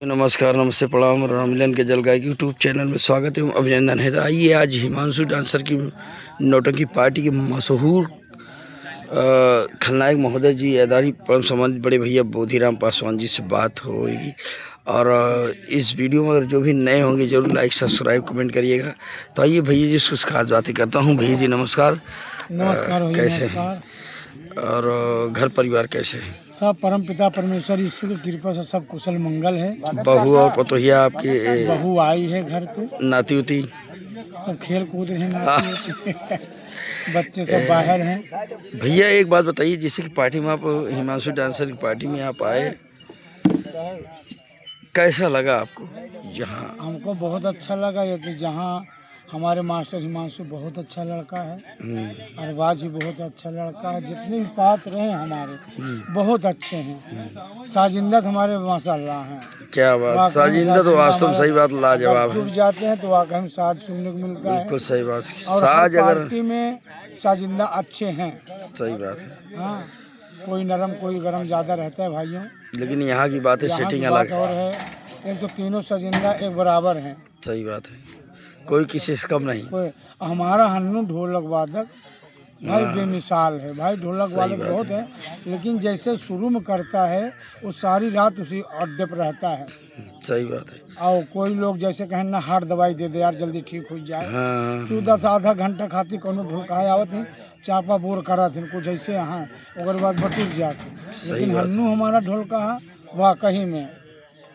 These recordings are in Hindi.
नमस्कार, नमस्ते, प्रणाम। रामलीला के जलगाय के यूट्यूब चैनल में स्वागत है, अभिनंदन है। आइए आज हिमांशु डांसर की नौटंकी पार्टी के मशहूर खलनायक महोदय जी अदारी परम सम्मानित बड़े भैया बोधीराम पासवान जी से बात होगी। और इस वीडियो में अगर जो भी नए होंगे जरूर लाइक सब्सक्राइब कमेंट करिएगा। तो आइए भैया जी से कुछ खास बातें करता हूँ। भैया जी नमस्कार। नमस्कार कैसे नमस्कार। और घर परिवार कैसे है? सब परम पिता परमेश्वर ईश्वर की कृपा से सब कुशल मंगल है। बहू और पतोहिया आपके? बहू आई है घर पे, नाती उती सब खेल कूद रहे हैं, नाती बच्चे सब बाहर हैं। भैया एक बात बताइए, जैसे कि पार्टी में आप हिमांशु डांसर की पार्टी में आप आए, कैसा लगा आपको? जहाँ हमको बहुत अच्छा लगा। ये तो जहाँ हमारे मास्टर हिमांशु बहुत अच्छा लड़का है, अरबाज भी बहुत अच्छा लड़का है। जितने भी पात्र हैं हमारे बहुत अच्छे हैं। साजिंदत हमारे माशाल्लाह हैं। क्या बात, साजिंदा तो वास्तव में सही बात लाजवाब जुड़ है। जाते हैं तो वाकई में साज सुनने को मिलता है। बिल्कुल सही बात। और हर साज अगर पार्टी में साजिंदा अच्छे हैं। सही बात है, हाँ, कोई नरम कोई गरम ज़्यादा रहता है भाइयों। लेकिन यहाँ की बात है, यहाँ सेटिंग की अलग बात और है। है, एक तो तीनों साजिंदा एक बराबर हैं। सही बात है, कोई किसी से कम नहीं। कोई हमारा हन्नू ढोलक वादक भाई बेमिसाल है। भाई ढोलक वादक बहुत है, लेकिन जैसे शुरू में करता है वो सारी रात उसी अड्डे पर रहता है। सही बात है। और कोई लोग जैसे कहें ना हार्ड दवाई दे दे यार जल्दी ठीक हो जाए, हाँ, तो 10 आधा घंटा खाती कोनो ढुलकाए आवत है, चापा बोर करा थे कुछ ऐसे यहाँ, और बाद बटुक जाते। लेकिन हन्नू हमारा ढोलका है वाकई में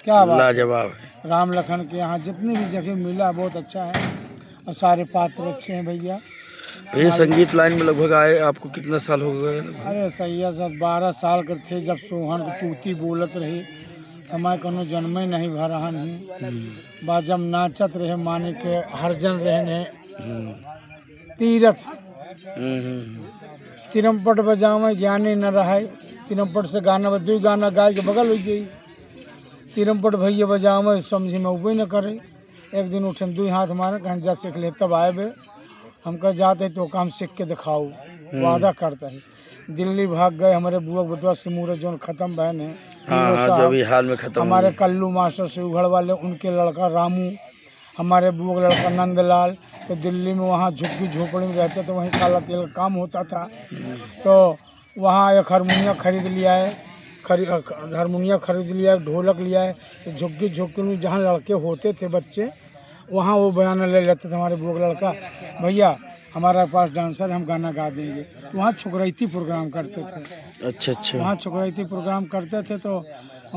क्या बात है, लाजवाब है। राम लखन के यहाँ जितनी भी जगह मिला बहुत अच्छा है। और सारे पात्र अच्छे हैं भैया। भैया संगीत लाइन में लगभग आए आपको कितना साल हो गए? अरे सैया सब 12 साल के थे जब सोहन को तूती बोलत रही, हमारे कोनो जन्म ही नहीं भरहन ही बाजम नाचत रहे माने के हरजन रहने तीरथ तिरमपट बजावे ज्ञानी न रहे। तिरमपट से गाना दू गाना गाय के बगल हो जाई। तिरमपट भैया बजावे समझी में उबे न करे। एक दिन उठन दू हाथ मारे कहीं जा सीख ले तब आए बे। हम कह जाते तो काम सीख के दिखाओ, वादा करता है। दिल्ली भाग गए हमारे बुआ बटुआ सिमूर जो खत्म बहन है। हाँ, जो भी हाल में खत्म हमारे कल्लू मास्टर से उघड़ वाले उनके लड़का रामू, हमारे बुआ का लड़का नंदलाल। तो दिल्ली में वहाँ झुग्गी झोपड़ी में रहते तो वहीं काला तेल का काम होता था। तो वहाँ एक हारमोनिया खरीद लिया है, हारमोनिया खरीद लिया है, ढोलक लिया है। तो झुग्गी झोपड़ी में जहाँ लड़के होते थे बच्चे वहाँ वो बयान ले लेते थे हमारे बुआ का लड़का, भैया हमारे पास डांसर हम गाना गा देंगे। तो वहाँ छुकरैती प्रोग्राम करते थे। अच्छा। वहाँ छुकरैती प्रोग्राम करते थे तो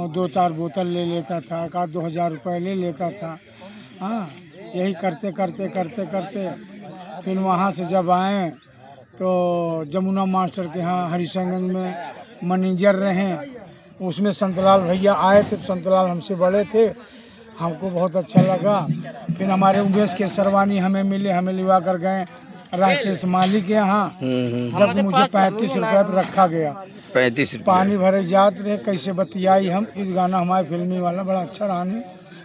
2-4 बोतल ले लेता था, एक 2,000 रुपये ले लेता था। हाँ, यही करते करते करते करते फिर वहाँ से जब आए तो जमुना मास्टर के यहाँ हरिशंगंज में मैनेजर रहे। उसमें संतलाल भैया आए थे। तो संतलाल हमसे बड़े थे, हमको बहुत अच्छा लगा। फिर हमारे उमेश के सरवानी हमें मिले, हमें लिवा कर गए राकेश माली के यहाँ। जब मुझे 35 रुपये पर रखा गया, 35 पानी भरे जात रहे कैसे बतियाई हम। इस गाना हमारे फिल्मी वाला बड़ा अच्छा रहा।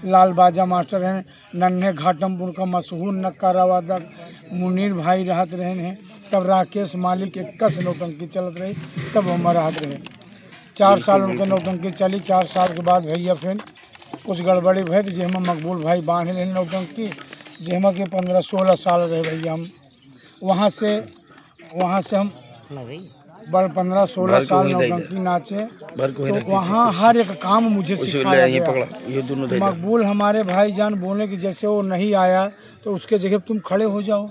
लाल बाजा मास्टर हैं, नन्हे घाटमपुर का मशहूर नक्कारा वादक मुनीर भाई रहत रहे हैं। तब राकेश माली के कस नौटंकी चलत रही, तब हम रहत रहे। 4 साल उनके नौटंकी चली। 4 साल के बाद भैया फिर कुछ गड़बड़ी भई जेमा मकबूल भाई बांध ले नौटंकी, जेमा के 15-16 साल रहे भैया हम। वहाँ से हम 15-16 साल नौटंकी नाचे। तो वहाँ हर एक काम मुझे सिखाया गया। मकबूल हमारे भाईजान बोले कि जैसे वो नहीं आया तो उसके जगह तुम खड़े हो जाओ,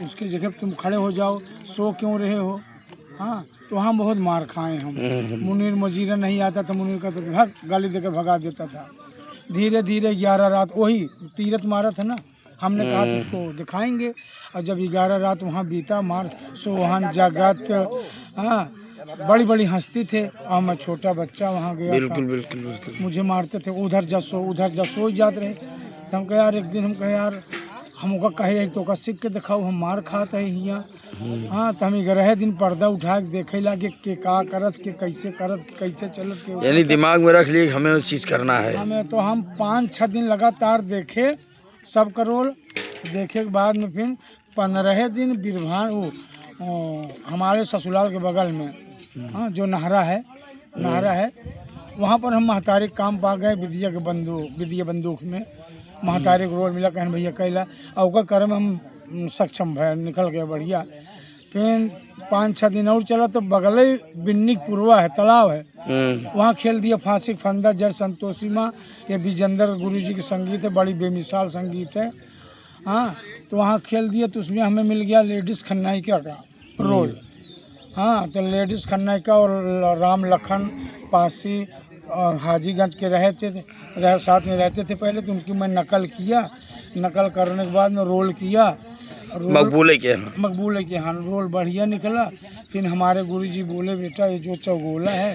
उसके जगह तुम खड़े हो जाओ, सो क्यों रहे हो। हाँ, तो वहाँ बहुत मार खाए हम। मुनीर मजीरा नहीं आता था, मुनीर का तो भाग गाली देकर भगा देता था। धीरे धीरे 11 रात वही तीरथ मारा था ना, हमने कहा तो उसको दिखाएंगे। और जब 11 रात वहाँ बीता, मार सोहन जगत, हाँ बड़ी बड़ी हंसती थे। और मैं छोटा बच्चा वहाँ गया था। मुझे मारते थे, उधर जा सो जाते रहे। तो हम कहे यार एक दिन हम कहे यार हमको कहे तो का सीख के दिखाओ, हम मार खाते है हियाँ। हाँ, तो हम 11 दिन पर्दा उठा के देखे लागे के का करत के कैसे करत के कैसे चलत के, यानी दिमाग में रख लिए हमें वो चीज़ करना है। हमें तो हम 5-6 दिन लगातार देखे सब करोल। देखे के बाद में फिर 15 दिन बिरभान वो हमारे ससुराल के बगल में, हाँ जो नहरा है वहाँ पर हम महतारी काम पा गए विद्या बंदूक में महतारी को रोल मिला कहन भैया कैला और ओकर कर्म हम सक्षम भय निकल गए बढ़िया। फिर 5-6 दिन और चला तो बगल बिन्नी पुरवा है तालाब है, वहाँ खेल दिया फांसी फंदा जय संतोषी माँ। ये विजेंद्र गुरु जी के संगीत है, बड़ी बेमिसाल संगीत है। हाँ तो वहाँ खेल दिया तो उसमें हमें मिल गया लेडीज़ खन्नायिका का रोल। हाँ तो लेडीज़ खन्नायिका और राम लखन पासी और हाजीगंज के साथ में रहते थे पहले, तो उनकी मैं नकल किया। नकल करने के बाद में रोल किया, मकबूल के हाँ रोल बढ़िया निकला। फिर हमारे गुरुजी बोले बेटा ये जो चौगोला है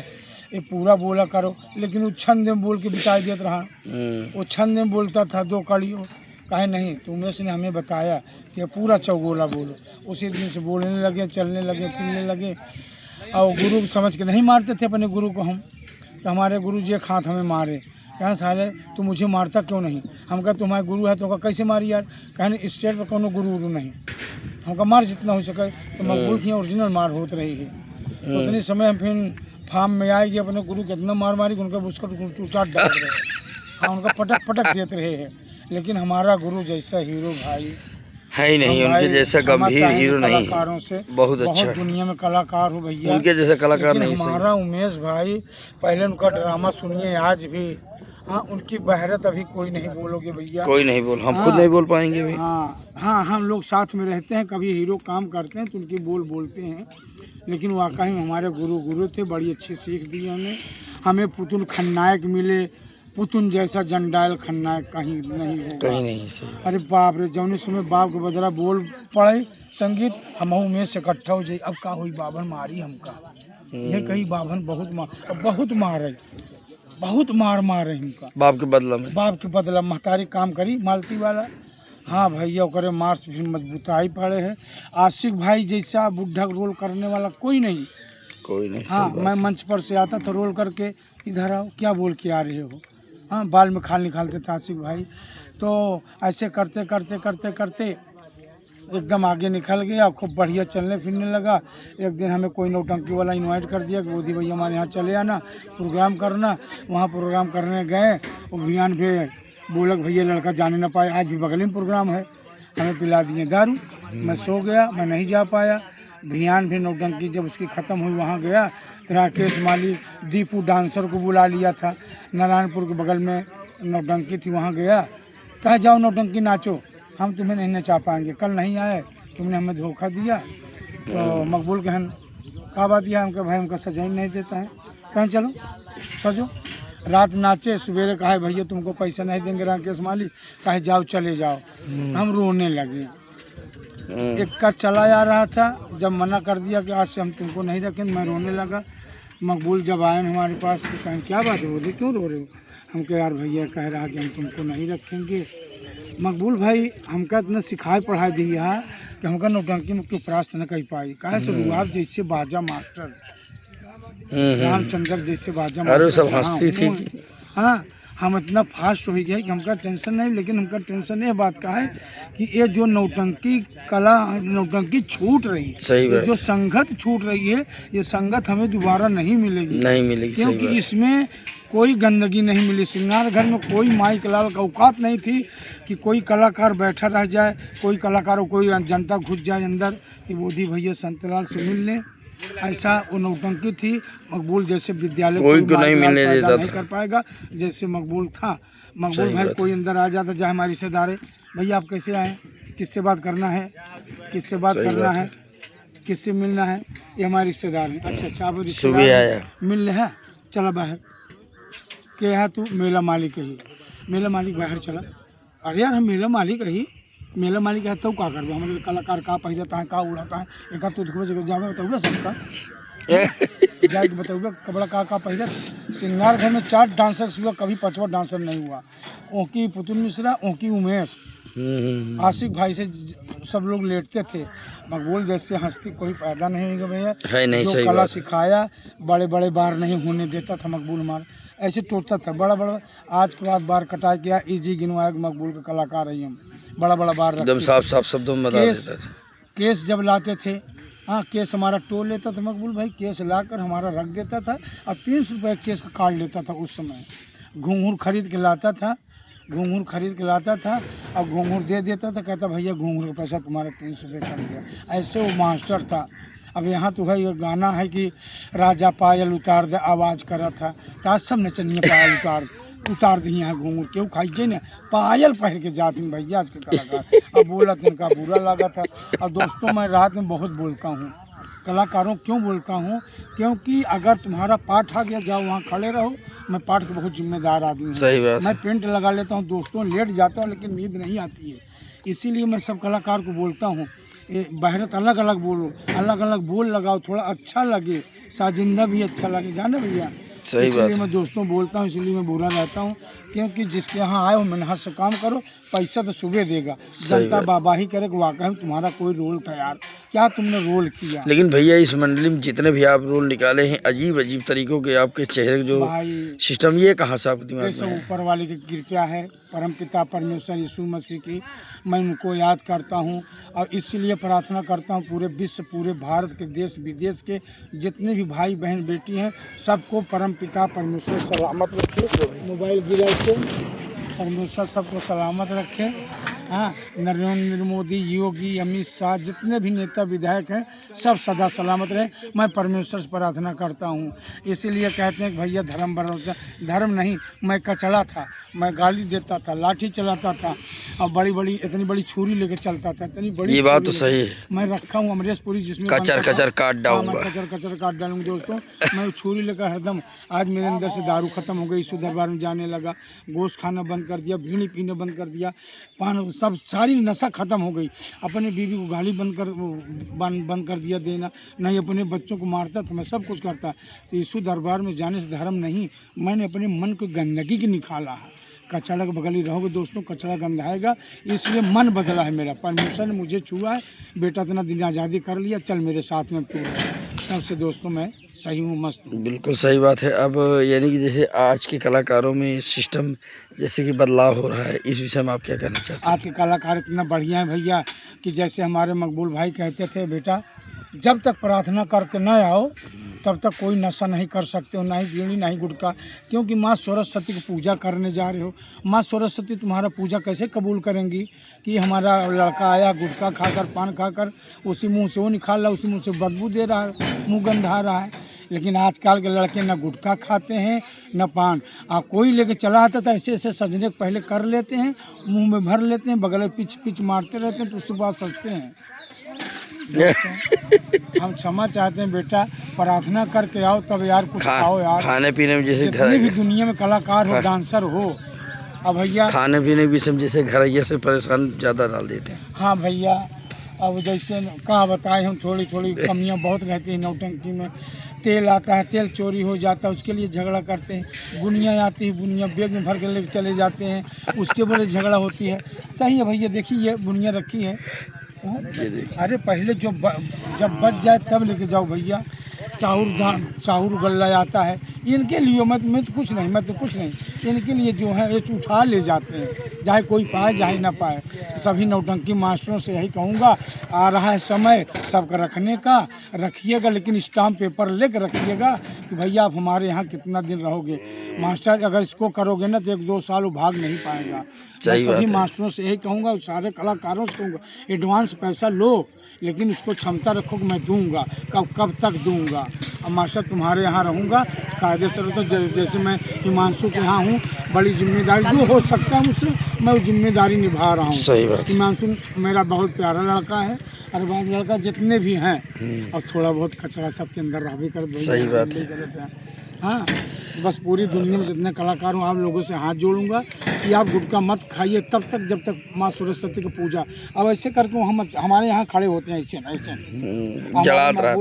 ये पूरा बोला करो, लेकिन वो छंद में बोल के बिता देता रहा। वो छंद में बोलता था 2 कड़ियों कहे नहीं, तो उमेश ने हमें बताया कि पूरा चौगोला बोलो। उसी दिन से बोलने लगे, चलने लगे, फिरने लगे। और गुरु समझ के नहीं मारते थे अपने गुरु को हम, तो हमारे गुरु जी एक हाथ हमें मारे, कहें साले तू मुझे मारता क्यों नहीं। हम कहा तुम्हारे गुरु है तो कैसे मारी यार, कहने स्टेट पर कोनो गुरु नहीं। हमका मार जितना हो सके, तो मकबूल की ओरिजिनल मार होती रही है। तो उतने समय हम फिर फार्म में आएगी अपने गुरु के इतना मार मारी उनका उसका टूटाट डाल रहे। हाँ उनका पटक देते रहे हैं, लेकिन हमारा गुरु जैसा हीरो भाई है ही नहीं, उनके जैसा गंभीर हीरो नहीं। कलाकारों से बहुत अच्छा दुनिया में कलाकार हो भैया, उनके जैसा कलाकार नहीं। हमारा उमेश भाई पहले उनका ड्रामा सुनिए आज भी। हाँ उनकी बहरत अभी कोई नहीं बोलोगे भैया, कोई नहीं बोल, हम खुद नहीं बोल पाएंगे भी। हाँ हम लोग साथ में रहते हैं, कभी हीरो काम करते हैं तो उनकी बोलते हैं, लेकिन वाकई में हमारे गुरु थे। बड़ी अच्छी सीख दी हमें पुतुल खन्नायक मिले, पुतुन जैसा जंडायल खन्नायक कहीं नहीं होगा, कहीं नहीं। अरे बाप रे जौने समय बाप के बदला बोल पड़े संगीत हम में से इकट्ठा हो जाए। अब का हुई बाभन मारी हमका, ये कही बाभन बहुत मार रहे हमका बाप के बदला महतारी काम करी मालती वाला। हाँ भैया करे मार से फिर मजबूताई पड़े है। आशिक भाई जैसा बुढ़ा रोल करने वाला कोई नहीं। हाँ मैं मंच पर से आता था रोल करके, इधर आओ क्या बोल के आ रहे हो। हाँ बाल में खाल निकालते थे आशिक भाई। तो ऐसे करते करते करते करते एकदम आगे निकल गया, खूब बढ़िया चलने फिरने लगा। एक दिन हमें कोई नौटंकी वाला इनवाइट कर दिया कि मोदी भैया हमारे यहाँ चले आना प्रोग्राम करना। वहाँ प्रोग्राम करने गए, अभियान पे बोलक भैया लड़का जाने ना पाए, आज भी बगल में प्रोग्राम है। हमें पिला दिए दारू, मैं सो गया, मैं नहीं जा पाया। भियान भी नौटंकी जब उसकी ख़त्म हुई वहाँ गया तो राकेश माली दीपू डांसर को बुला लिया था, नारायणपुर के बगल में नौटंकी थी, वहाँ गया। कहा जाओ नौटंकी नाचो, हम तुम्हें नहीं नचा पाएंगे, कल नहीं आए, तुमने हमें धोखा दिया। तो मकबूल कहन का बात दिया, हमका भाई हमका सजाई नहीं देता है। कहें चलो सजो, रात नाचे, सवेरे कहा भैया तुमको पैसा नहीं देंगे राकेश माली, कहे जाओ चले जाओ। हम रोने लगे। एक का चला आ रहा था, जब मना कर दिया कि आज से हम तुमको नहीं रखेंगे, मैं रोने लगा। मकबूल जब आए हमारे पास तो कहें क्या बात है बोले क्यों रो रहे हो। हम कहे यार भैया कह रहा कि हम तुमको नहीं रखेंगे। मकबूल भाई हमका इतना सिखाई पढ़ाई दिया कि हमका नौटंकी में क्यों प्रास्त न कर पाई। कहे से आप जैसे बाजा मास्टर रामचंद्र जैसे बाजा मास्टर सब हंसती थी। हाँ हम इतना फास्ट हो गया कि हमका टेंशन नहीं, लेकिन हमका टेंशन ये बात का है कि ये जो नौटंकी कला नौटंकी छूट रही है, जो संगत छूट रही है, ये संगत हमें दोबारा नहीं मिलेगी क्योंकि इसमें कोई गंदगी नहीं मिली। श्रृंगार घर में कोई माई लाल का औकात नहीं थी कि कोई कलाकार बैठा रह जाए, कोई कलाकार कोई जनता घुस जाए अंदर कि मोदी भैया संतलाल से मिल लें। ऐसा वो नौटंकी थी। मकबूल जैसे विद्यालय कोई नहीं मिलने देता, नहीं कर पाएगा जैसे मकबूल था। मकबूल भाई कोई अंदर आ जाता, चाहे हमारे रिश्तेदार, भैया आप कैसे आए, किससे बात करना है, किससे बात करना है, किससे मिलना है, ये हमारे रिश्तेदार हैं। अच्छा आप रिश्तेदार मिल रहे हैं, चला बाहर क्या है तू, मेला मालिक ही, मेला मालिक बाहर चला। अरे यार हम मेला मालिक ही, मेला मालिक है तो का करबे, हमारे कलाकार का पहिरता है, का उड़ाता है, एक तो देखो जावे बताओगे सबका जाके बताओगे कपड़ा का पहिरा। श्रृंगार घर में 4 डांसर हुआ, कभी 5वां डांसर नहीं हुआ। ओंकी पुतुल मिश्रा, ओंकी उमेश, आशिक भाई से सब लोग लेटते थे। मकबूल जैसे हंसती कोई पैदा नहीं होगा भैया, जो कला सिखाया बड़े बड़े बार नहीं होने देता था मकबूल हमारा, ऐसे टूटता था बड़ा बड़ा। आज के बाद बार कटा किया इजी गिनवाया मकबूल का कलाकार है हम, बड़ा बड़ा बार एकदम साफ शब्दों में बता देता था। केस जब लाते थे हाँ, केस हमारा टोल लेता था मकबूल भाई, केस लाकर हमारा रख देता था और 300 रुपये केस का काट लेता था उस समय। घूंघूर खरीद के लाता था, घूंघूर खरीद के लाता था और घूंघूर दे देता था, कहता भैया घूंघूर का पैसा तुम्हारा 300 रुपये कट गया। ऐसे वो मास्टर था। अब यहाँ तो भाई गाना है कि राजा पायल उतार दे आवाज़ करा था, तो आज सब नचनिया पायल उतार दी यहाँ घूंघूर क्यों खाई ना पायल पहन के जाती भैया आज के कलाकार। अब बोला तो उनका बुरा लगा था। और दोस्तों मैं रात में बहुत बोलता हूँ कलाकारों, क्यों बोलता हूँ क्योंकि अगर तुम्हारा पाठ आ गया जाओ वहाँ खड़े रहो। मैं पाठ का बहुत जिम्मेदार आदमी हूँ, सही बात। मैं पेंट लगा लेता हूँ दोस्तों, लेट जाता हूँ लेकिन नींद नहीं आती है। इसीलिए मैं सब कलाकार को बोलता हूँ बहरत अलग अलग बोलो, अलग अलग बोल लगाओ, थोड़ा अच्छा लगे, साजिंदा भी अच्छा लगे, जाने भैया। सही बात। इसलिए मैं दोस्तों बोलता हूँ, इसलिए मैं बुरा रहता हूँ क्योंकि जिसके यहाँ आए हो मेहनत से काम करो, पैसा तो सुबह देगा। जनता बाबाही करे कि वाकई तुम्हारा कोई रोल था यार, क्या तुमने रोल किया। लेकिन भैया इस मंडली में जितने भी आप रोल निकाले हैं अजीब अजीब तरीकों के आपके चेहरे जो सिस्टम, ये कहाँ से आपके दिमाग में है? ऊपर वाले की कृपा है, परम पिता परमेश्वर यीशु मसीह की, मैं उनको याद करता हूँ और इसलिए प्रार्थना करता हूँ पूरे विश्व, पूरे भारत के देश विदेश के जितने भी भाई बहन बेटी हैं सबको परम पिता परमेश्वर सलामत रखे। मोबाइल गिरा के परमेश्वर सबको सलामत रखे। हाँ, नरेंद्र मोदी, योगी, अमित शाह, जितने भी नेता विधायक हैं सब सदा सलामत रहे, मैं परमेश्वर से प्रार्थना करता हूँ। इसीलिए कहते हैं कि भैया धर्म बड़ा, धर्म नहीं, मैं कचड़ा था, मैं गाली देता था, लाठी चलाता था और बड़ी बड़ी इतनी बड़ी छुरी लेके चलता था, इतनी बड़ी। ये बात तो सही है। मैं रखा हूँ अमरेशपुरी जिसमें कचर कचर काट डालूंगा, कचर काट डालूंगा दोस्तों। मैं छुरी लेकर हरदम, आज मेरे अंदर से दारू खत्म हो गई, ईश्वर दरबार में जाने लगा, गोश्त खाना बंद कर दिया, बीड़ी पीना बंद कर दिया, पान सब सारी नशा ख़त्म हो गई। अपने बीवी को गाली बंद कर दिया देना, नहीं अपने बच्चों को मारता था, मैं सब कुछ करता। तो यीशु दरबार में जाने से धर्म नहीं, मैंने अपने मन को गंदगी की निकाला है। कचड़ा के बगल ही रहोगे दोस्तों, कचड़ा गंधाएगा, इसलिए मन बदला है मेरा। परमेश्वर ने मुझे छुआ है, बेटा इतना दिन आज़ादी कर लिया, चल मेरे साथ में तू। तब से दोस्तों मैं सही हूँ, मस्त हूँ। बिल्कुल सही बात है। अब यानी कि जैसे आज के कलाकारों में सिस्टम जैसे कि बदलाव हो रहा है, इस विषय में आप क्या कहना चाहते हैं? आज के कलाकार इतना बढ़िया है भैया कि जैसे हमारे मकबूल भाई कहते थे, बेटा जब तक प्रार्थना करके न आओ तब तक कोई नशा नहीं कर सकते हो, ना ही बीड़ी ना ही गुटखा, क्योंकि माँ सरस्वती की पूजा करने जा रहे हो। माँ सरस्वती तुम्हारा पूजा कैसे कबूल करेंगी कि हमारा लड़का आया गुटखा खाकर, पान खाकर, उसी मुंह से वो निकाल रहा है, उसी मुंह से बदबू दे रहा है, मुँह गंधा रहा है। लेकिन आजकल के लड़के ना गुटखा खाते हैं न पान, कोई लेके चला आता था ऐसे ऐसे सजने के पहले कर लेते हैं, मुंह में भर लेते हैं, बगल में पिच मारते रहते हैं, तो उसके बाद सजते हैं। हम क्षमा चाहते हैं बेटा, प्रार्थना करके आओ तब यार कुछ खाओ यार। खाने पीने में जैसे घर भी दुनिया में कलाकार हो, डांसर हो, अब भैया खाने पीने भी सब जैसे घरैया से परेशान ज़्यादा डाल देते हैं। हाँ भैया, अब जैसे कहाँ बताएं हम, थोड़ी थोड़ी कमियाँ बहुत रहती हैं नौटंकी में। तेल आता है, तेल चोरी हो जाता है, उसके लिए झगड़ा करते हैं। बुनिया आती है, बुनिया बैग में भर के लेके चले जाते हैं, उसके बड़े झगड़ा होती है। सही है भैया, देखिए ये बुनिया रखी है। अरे पहले जब बच जाए तब लेके जाओ भैया। चाउर गल्ला आता है, इनके लिए मैं तो कुछ नहीं, इनके लिए जो है ये उठा ले जाते हैं, चाहे कोई पाए चाहे ना पाए। तो सभी नौटंकी मास्टरों से यही कहूँगा, आ रहा है समय सबका रखने का, रखिएगा लेकिन स्टाम्प पेपर लेकर रखिएगा कि भैया आप हमारे यहाँ कितना दिन रहोगे। मास्टर अगर इसको करोगे ना तो 1-2 साल वो भाग नहीं पाएगा। सभी मास्टरों से यही कहूँगा, सारे कलाकारों से कहूँगा, एडवांस पैसा लो लेकिन उसको क्षमता रखो कि मैं दूंगा, कब तक दूंगा। अब मास्टर तुम्हारे यहाँ रहूँगा कायदे से, तो जैसे मैं हिमांशु के यहाँ हूँ, बड़ी जिम्मेदारी जो हो सकता है मुझसे मैं वो जिम्मेदारी निभा रहा हूँ। सही बात। हिमांशु मेरा बहुत प्यारा लड़का है, अरबाज लड़का जितने भी हैं, और थोड़ा बहुत कचरा सबके अंदर रह भी कर। सही बात है। हाँ, बस पूरी दुनिया में जितने कलाकार हूँ आप लोगों से हाथ जोड़ूंगा कि आप गुटखा मत खाइए तब तक जब तक माँ सरस्वती की पूजा। अब ऐसे करके हम हमारे यहाँ खड़े होते हैं ऐसे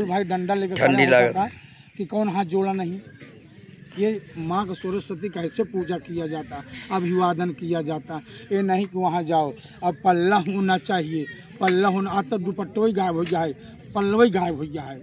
भाई डंडा लेकर ठंडी लगता कि कौन हाथ जोड़ा नहीं। ये माँ का सरस्वती का ऐसे पूजा किया जाता, अभिवादन किया जाता। ये नहीं कि वहाँ जाओ, अब पल्ला होना चाहिए, पल्ला होना आता दुपट्टो ही गायब हो जाए, पल्लवा ही गायब हो जाए,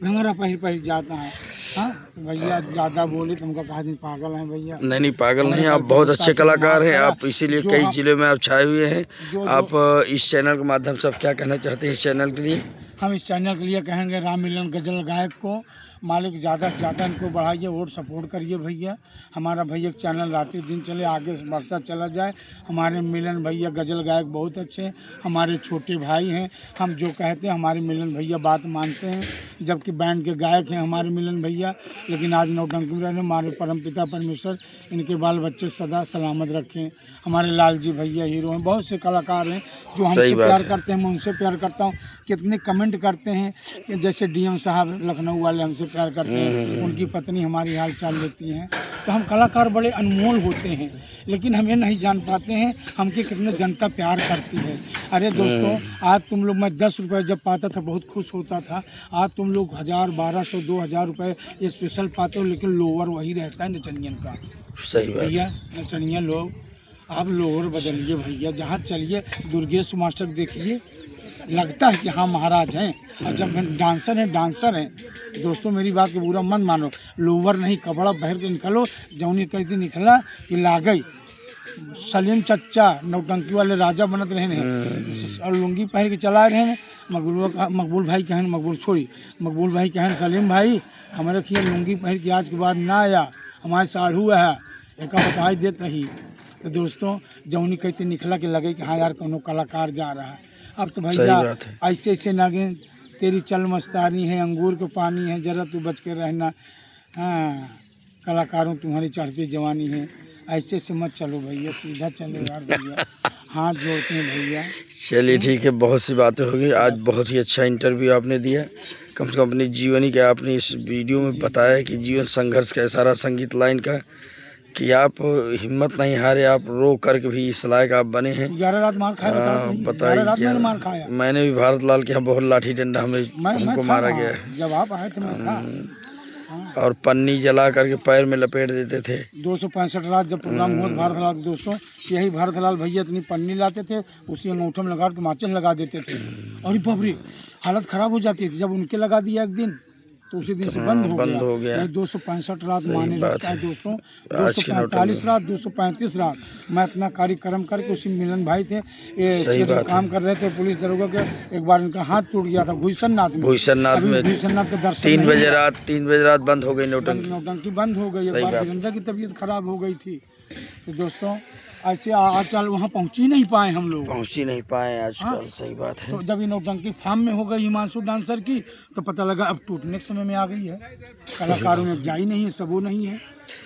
घंघरा पहिर जाता है। हाँ भैया ज़्यादा बोले तुमको कहा दिन पागल हैं भैया। नहीं पागल नहीं, आप बहुत अच्छे कलाकार हैं, आप इसीलिए कई जिलों में आप छाए हुए हैं। आप इस चैनल के माध्यम से आप क्या कहना चाहते हैं इस चैनल के लिए? हम इस चैनल के लिए कहेंगे राम मिलन गजल गायक को मालिक ज़्यादा से ज़्यादा इनको बढ़ाइए और सपोर्ट करिए भैया। हमारा भैया चैनल रात दिन चले, आगे बढ़ता चला जाए। हमारे मिलन भैया गजल गायक बहुत अच्छे, हमारे छोटे भाई हैं। हम जो कहते हैं हमारे मिलन भैया बात मानते हैं, जबकि बैंड के गायक हैं हमारे मिलन भैया। लेकिन आज नौटंकी में हमारे परमपिता परमेश्वर इनके बाल बच्चे सदा सलामत रखें। हमारे लाल जी भैया हीरो हैं, बहुत से कलाकार हैं जो हमसे प्यार करते हैं, मैं उनसे प्यार करता हूँ। कितने कमेंट करते हैं कि जैसे डीएम साहब लखनऊ वाले हमसे प्यार करते हैं, उनकी पत्नी हमारी हाल चाल लेती हैं। तो हम कलाकार बड़े अनमोल होते हैं, लेकिन हम ये नहीं जान पाते हैं हमके कितने जनता प्यार करती है। अरे दोस्तों, आज तुम लोग, मैं 10 रुपये जब पाता था बहुत खुश होता था। आज तुम लोग 1000, 1200, 2000 रुपये स्पेशल पाते हो, लेकिन लोअर वही रहता है नचनियन का। सही भैया नचनिया लोग, आप लोअर बदलिए भैया। जहाँ चलिए दुर्गेश मास्टर देखिए, लगता है कि हाँ महाराज हैं। और जब डांसर हैं दोस्तों, मेरी बात को बुरा मत मानो, लोअर नहीं कपड़ा पहन के निकलो। जौनी कहती निकला कि ला गई सलीम चच्चा नौटंकी वाले राजा बनत रहे हैं और लुंगी पहन के चला रहे हैं। मकबूल भाई कहन, मकबूल भाई कहन सलीम भाई हमारे खिया लुंगी पहन के आज के बाद ना आया, हमारे साढ़ू है एक बताई देते ही। तो दोस्तों, जौनी कहते निकला कि लगे कि हाँ यार कोनो कलाकार जा रहा है। अब तो भैया ऐसे ऐसे नागिन, तेरी चल मस्तानी है, अंगूर के पानी है, जरा तू बच के रहना। हाँ, कलाकारों तुम्हारी चढ़ती जवानी है, ऐसे से मत चलो भैया, सीधा चलो यार भैया, हाथ जोड़ते हैं भैया। चलिए ठीक है, बहुत सी बातें हो गई। आज बहुत ही अच्छा इंटरव्यू आपने दिया। कम से कम अपनी जीवनी का आपने इस वीडियो में बताया कि जीवन संघर्ष का सारा संगीत लाइन का, कि आप हिम्मत नहीं हारे, आप रो करके भी इस लायक आप बने हैं। 11 रात मार खाया, बताइए। मार खाया मैंने भी भारत लाल के यहाँ बहुत लाठी डंडा हमको मारा गया। जब आप आए थे मैं था। और पन्नी जला करके पैर में लपेट देते थे। 265 रात जब प्रोग्राम हुआ भारत लाल दोस्तों, यही भारत लाल भैया इतनी पन्नी लाते थे, उसी अंगूठे में लगा के माचिस लगा देते थे। और बाप रे, हालत खराब हो जाती थी। जब उनके लगा दिया एक दिन तो उसी दिन से बंद हो गया। 265 रात माने लगता है दोस्तों, 245 रात, 235 रात मैं अपना कार्यक्रम करके, उसी मिलन भाई थे ये काम कर रहे थे पुलिस दरोगा के। एक बार इनका हाथ टूट गया था भूषणनाथ में के दर्शन 3 बजे रात बंद हो गई नौटंकी बंद हो गई। एक बार वीरेंद्र की तबीयत खराब हो गई थी। तो दोस्तों ऐसे आजकल वहाँ पहुँच ही नहीं पाए, हम लोग पहुँच ही नहीं पाए आजकल। सही बात है। तो जब ये नौटंकी फार्म में हो गई हिमांशु डांसर की, तो पता लगा अब टूटने के समय में आ गई है। कलाकारों में जाई नहीं है, सबो नहीं है।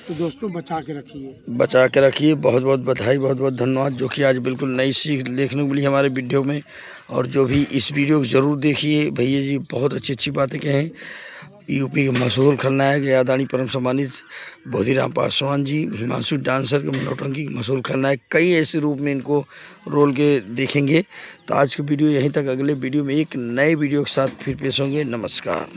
तो दोस्तों बचा के रखिए। बहुत बहुत बधाई, बहुत बहुत धन्यवाद, जो कि आज बिल्कुल नई सीख देखने को मिली हमारे वीडियो में। और जो भी इस वीडियो को ज़रूर देखिए, भैया जी बहुत अच्छी बातें कहें। यूपी के मशहूर खलनायक आदरणीय परम सम्मानित बोधीराम पासवान जी, हिमांशु डांसर के नौटंकी मशहूर खलनायक, कई ऐसे रूप में इनको रोल के देखेंगे। तो आज की वीडियो यहीं तक, अगले वीडियो में एक नए वीडियो के साथ फिर पेश होंगे। नमस्कार।